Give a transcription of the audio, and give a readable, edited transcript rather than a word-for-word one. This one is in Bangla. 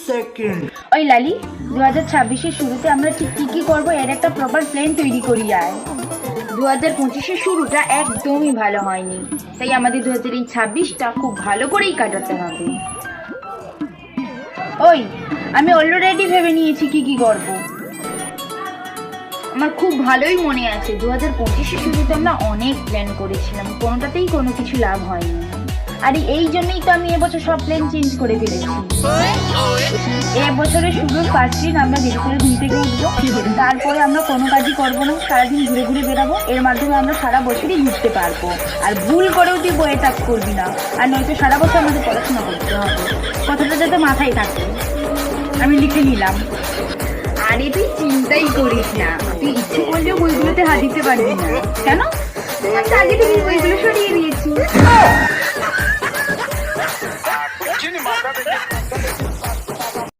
সেকেন্ড। ওই লালি, 2026-এর শুরুতে আমরা ঠিক কি করবো এর একটা প্রপার প্ল্যান তৈরি করি। আর 2025-এর শুরুটা একদমই ভালো হয়নি, তাই আমাদের 2026টা খুব ভালো করেই কাটাতে হবে। ওই, আমি অলরেডি ভেবে নিয়েছি কি করবো। আমার খুব ভালোই মনে আছে 2025-এর শুরুতে আমরা অনেক প্ল্যান করেছিলাম, কোনোটাতেই কোনো কিছু লাভ হয়নি। আর এই জন্যই তো আমি এবছর সব প্ল্যান চেঞ্জ করে ফেলেছি। এবছরের শুরুর ফার্স্ট দিন আমরা দেরি করে ঘুম থেকে উঠবো, তারপরে আমরা কোনো কাজই করবো না, সারাদিন ঘুরে ঘুরে বেরাবো। এর মাধ্যমে আমরা সারা বছরই ঘুরতে পারবো। আর ভুল করেও তুই বইয়ে টাচ করবি না, আর নয়তো সারা বছর আমাদের পড়াশোনা করতে হবে। কথাটা যাতে মাথায় থাকে, আমি লিখে নিলাম। আরে তুই চিন্তাই করিস না, তুই ইচ্ছে করলেও বইগুলোতে হাত দিতে পারবি না। কেন? আগে থেকে বইগুলো সরিয়ে দিয়েছি।